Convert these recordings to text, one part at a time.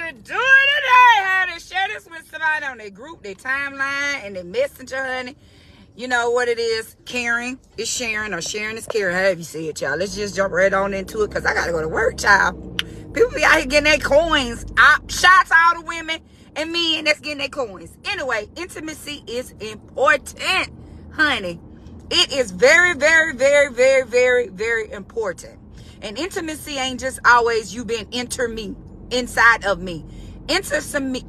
to do it today, honey. Share this with somebody on their group, their timeline, and their messenger, honey. You know what it is. Caring is sharing, or sharing is caring. However you see it, y'all. Let's just jump right on into it, because I got to go to work, child. People be out here getting their coins. Shout out to all the women and men that's getting their coins. Anyway, intimacy is important, honey. It is very, very, very, very, very, very important. And intimacy ain't just always you being inside of me. Intimacy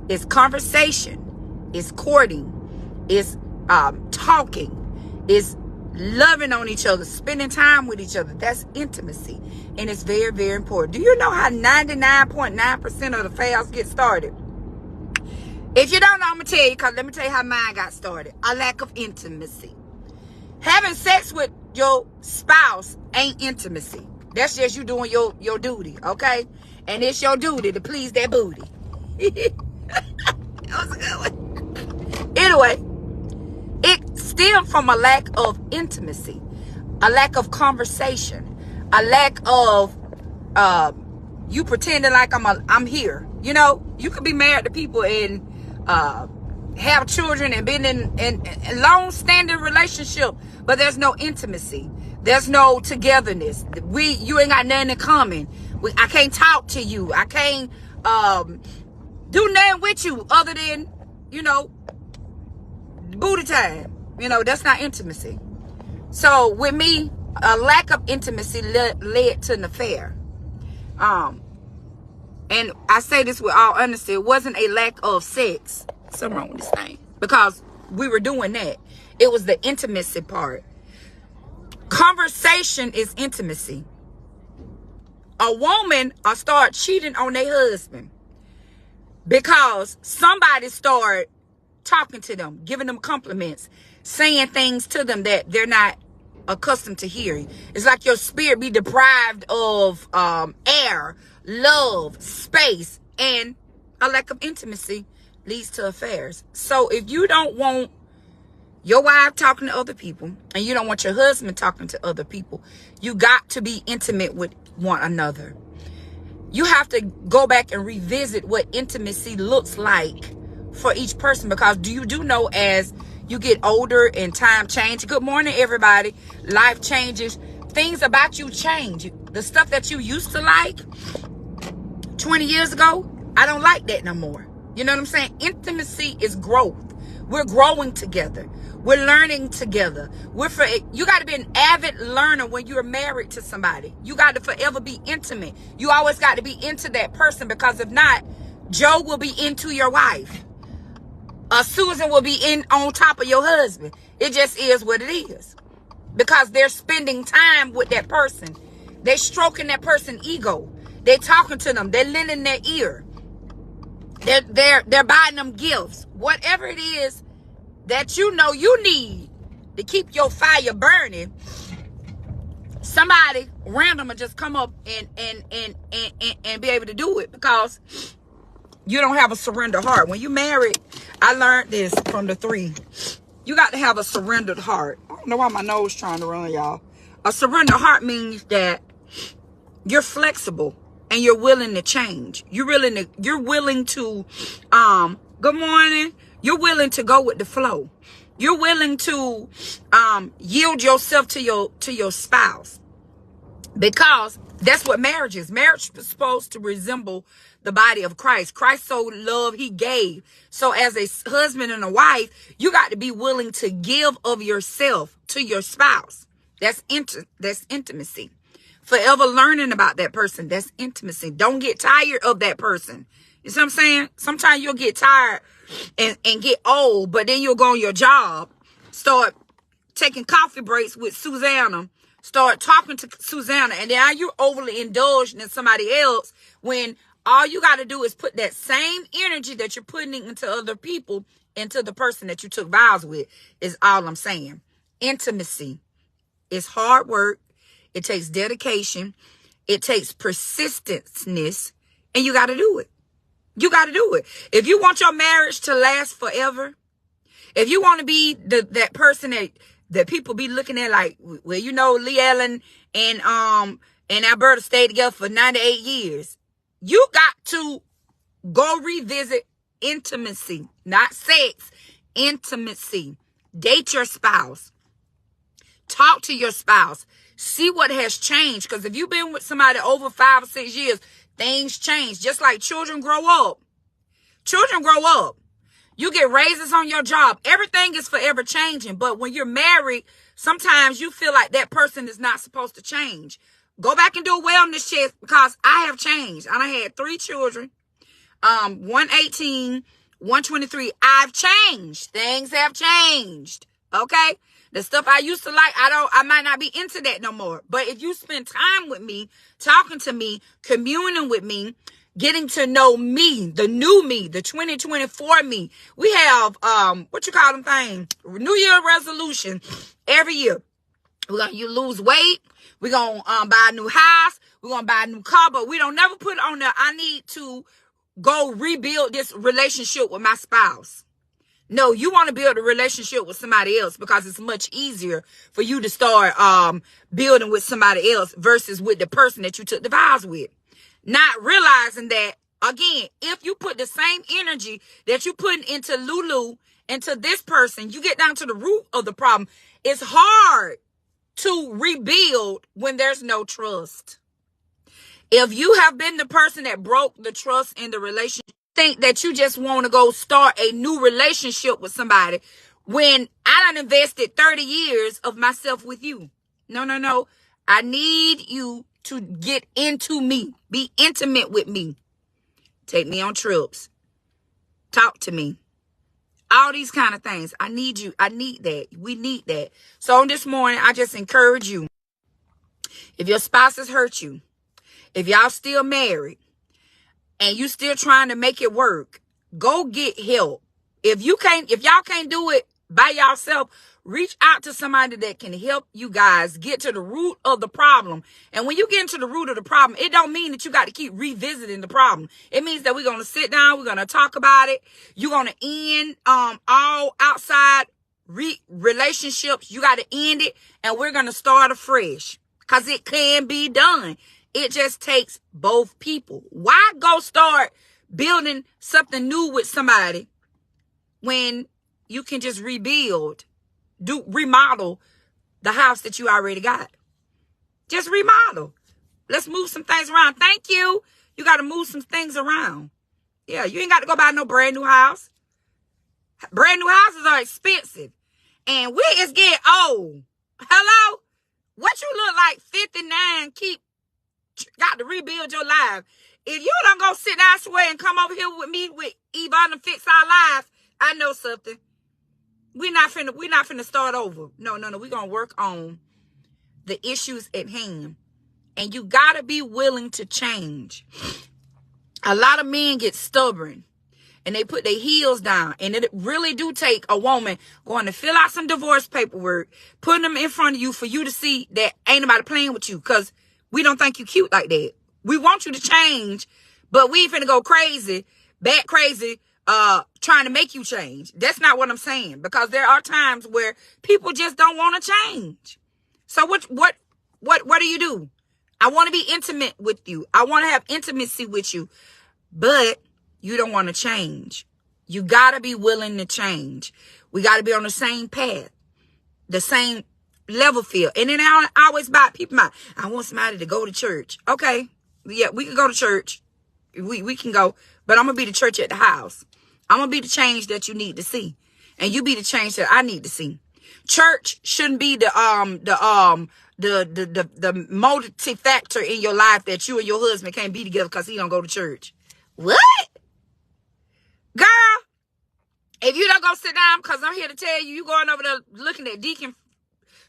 is conversation, is courting, is talking, is loving on each other, spending time with each other. That's intimacy. And it's very, very important. Do you know how 99.9% of the affairs get started? If you don't know, I'm going to tell you, because let me tell you how mine got started. A lack of intimacy. Having sex with your spouse ain't intimacy. That's just you doing your duty, okay? And it's your duty to please that booty. That was a good one. Anyway, it stemmed from a lack of intimacy, a lack of conversation, a lack of you pretending like I'm here. You know, you could be married to people and have children and been in long-standing relationship, but there's no intimacy. There's no togetherness. You ain't got nothing in common. I can't talk to you. I can't do nothing with you other than, booty time. That's not intimacy. So with me, a lack of intimacy led to an affair. And I say this with all honesty, it wasn't a lack of sex. Something wrong with this thing. Because we were doing that. It was the intimacy part. Conversation is intimacy. A woman will start cheating on their husband because somebody started talking to them, giving them compliments, saying things to them that they're not accustomed to hearing. It's like your spirit be deprived of air, love, space, and a lack of intimacy leads to affairs. So if you don't want your wife talking to other people and you don't want your husband talking to other people, you got to be intimate with one another. You have to go back and revisit what intimacy looks like for each person, because you do know as you get older and time changes. Good morning, everybody. Life changes. Things about you change. The stuff that you used to like 20 years ago, I don't like that no more. You know what I'm saying? Intimacy is growth. We're growing together. We're learning together. You got to be an avid learner when you're married to somebody. You got to forever be intimate. You always got to be into that person, because if not, Joe will be into your wife. Susan will be on top of your husband. It just is what it is. Because they're spending time with that person. They're stroking that person's ego. They're talking to them. They're lending their ear. They're buying them gifts. Whatever it is that you need to keep your fire burning, somebody random will just come up and be able to do it, because you don't have a surrender heart. When you married, I learned this from the 3. You got to have a surrendered heart. I don't know why my nose trying to run, y'all. A surrendered heart means that you're flexible and you're willing to change. You're willing to good morning. You're willing to go with the flow. You're willing to yield yourself to your spouse, because that's what marriage is. Marriage is supposed to resemble the body of Christ. Christ so loved, he gave. So as a husband and a wife, you got to be willing to give of yourself to your spouse. That's intimacy. Forever learning about that person. That's intimacy. Don't get tired of that person. You see what I'm saying? Sometimes you'll get tired and get old, but then you'll go on your job, start taking coffee breaks with Susanna, start talking to Susanna, and then you're overly indulged in somebody else, when all you got to do is put that same energy that you're putting into other people into the person that you took vows with, is all I'm saying. Intimacy is hard work. It takes dedication. It takes persistence, and you got to do it. You got to do it. If you want your marriage to last forever, if you want to be that person that people be looking at like, well, Lee Ellen and and Alberta stayed together for 98 years. You got to go revisit intimacy, not sex, intimacy. Date your spouse. Talk to your spouse. See what has changed. Because if you've been with somebody over 5 or 6 years, things change. Just like children grow up. Children grow up. You get raises on your job. Everything is forever changing. But when you're married, sometimes you feel like that person is not supposed to change. Go back and do a wellness check, because I have changed. And I had 3 children. 118, 123. I've changed. Things have changed. Okay? The stuff I used to like, I might not be into that no more. But if you spend time with me, talking to me, communing with me, getting to know me, the new me, the 2024 me. We have, what you call them things? New Year resolution every year. You lose weight. We're going to buy a new house. We're going to buy a new car, but we don't never put on there, I need to go rebuild this relationship with my spouse. No, you want to build a relationship with somebody else, because it's much easier for you to start building with somebody else versus with the person that you took the vows with. Not realizing that, again, if you put the same energy that you put into Lulu, into this person, you get down to the root of the problem. It's hard to rebuild when there's no trust. If you have been the person that broke the trust in the relationship, think that you just want to go start a new relationship with somebody when I done invested 30 years of myself with you. No. I need you to get into me. Be intimate with me. Take me on trips. Talk to me. All these kind of things. I need you. I need that. We need that. So on this morning, I just encourage you. If your spouse has hurt you, if y'all still married, and you still trying to make it work, go get help. If y'all can't do it by yourself, reach out to somebody that can help you guys get to the root of the problem. And when you get into the root of the problem, it don't mean that you got to keep revisiting the problem. It means that we're going to sit down, we're going to talk about it. You're going to end all outside relationships. You got to end it, and we're going to start afresh, because it can be done. It just takes both people. Why go start building something new with somebody when you can just remodel the house that you already got? Just remodel. Let's move some things around. Thank you. You got to move some things around. Yeah, you ain't got to go buy no brand new house. Brand new houses are expensive. And it's getting old. Hello? What you look like 59, got to rebuild your life. If you don't go sit down somewhere and come over here with me with Yvonne and fix our lives, I know something. We're not finna start over. No. We're gonna work on the issues at hand. And you gotta be willing to change. A lot of men get stubborn and they put their heels down. And it really do take a woman going to fill out some divorce paperwork, putting them in front of you for you to see that ain't nobody playing with you, because we don't think you cute like that. We want you to change, but we ain't finna go crazy, trying to make you change. That's not what I'm saying, because there are times where people just don't want to change. So what do you do? I want to be intimate with you. I want to have intimacy with you, but you don't want to change. You got to be willing to change. We got to be on the same path, the same level field. And then I always buy people mind. I want somebody to go to church. Okay. Yeah, we can go to church. We can go, but I'm going to be the church at the house. I'm going to be the change that you need to see. And you be the change that I need to see. Church shouldn't be the motive factor in your life that you and your husband can't be together because he don't go to church. What? Girl, if you don't go sit down, because I'm here to tell you, you going over there looking at Deacon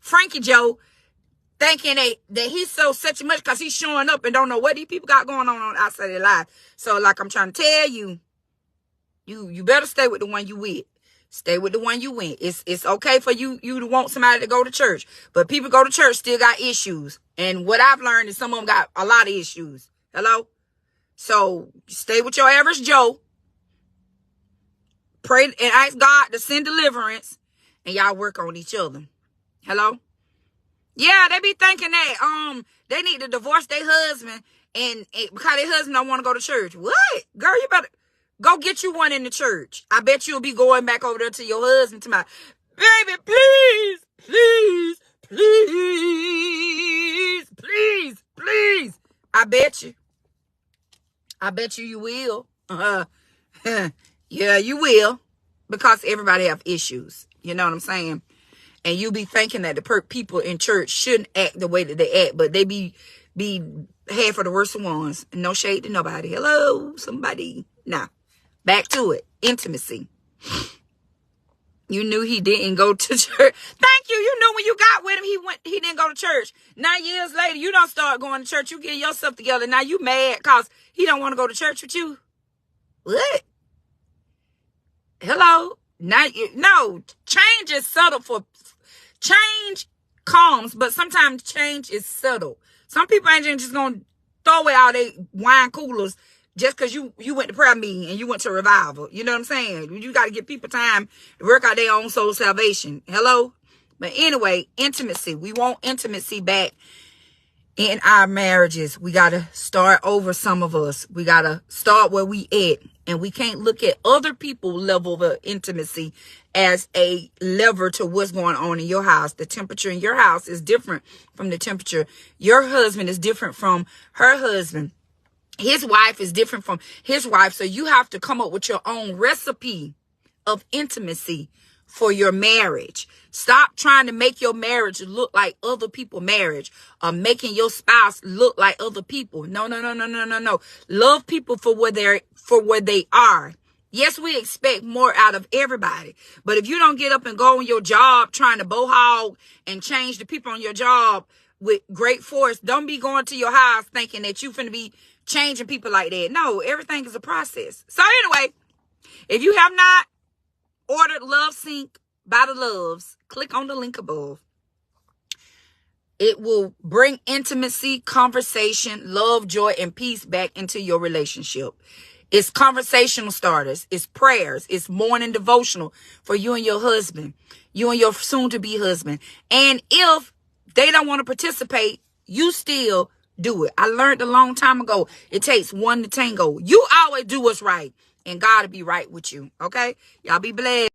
Frankie Joe, thinking that he's so such a much because he's showing up and don't know what these people got going on outside their life. So like I'm trying to tell you, you better stay with the one you with. Stay with the one you with. It's okay for you to want somebody to go to church. But people go to church still got issues. And what I've learned is some of them got a lot of issues. Hello? So stay with your average Joe. Pray and ask God to send deliverance. And y'all work on each other. Hello? Yeah, they be thinking that They need to divorce their husband and because their husband don't want to go to church. What? Girl, you better go get you one in the church. I bet you'll be going back over there to your husband to my baby, please, please, please, please, please. I bet you. I bet you will. Yeah, you will. Because everybody have issues. You know what I'm saying? And you be thinking that the people in church shouldn't act the way that they act, but they be half of the worst ones. No shade to nobody. Hello, somebody. Now, back to it. Intimacy. You knew he didn't go to church. Thank you. You knew when you got with him, he didn't go to church. 9 years later, you don't start going to church. You get yourself together. Now you mad because he don't want to go to church with you. What? Hello? Now, no, change is subtle. Change comes, but sometimes change is subtle. Some people ain't just gonna throw away all their wine coolers just because you went to prayer meeting and you went to revival. You know what I'm saying? You got to give people time to work out their own soul salvation. Hello? But anyway, intimacy. We want intimacy back in our marriages. We got to start over, some of us. We got to start where we at. And we can't look at other people's level of intimacy as a lever to what's going on in your house. The temperature in your house is different from the temperature. Your husband is different from her husband. His wife is different from his wife. So you have to come up with your own recipe of intimacy for your marriage. Stop trying to make your marriage look like other people's marriage, or making your spouse look like other people. No. Love people for where they are. Yes, we expect more out of everybody. But if you don't get up and go on your job trying to hog and change the people on your job with great force, don't be going to your house thinking that you finna be changing people like that. No, everything is a process. So anyway, if you have not ordered Love Sync by the Loves, click on the link above. It will bring intimacy, conversation, love, joy, and peace back into your relationship. It's conversational starters. It's prayers. It's morning devotional for you and your husband, you and your soon-to-be husband. And if they don't want to participate, you still do it. I learned a long time ago, it takes one to tango. You always do what's right, and God will be right with you. Okay? Y'all be blessed.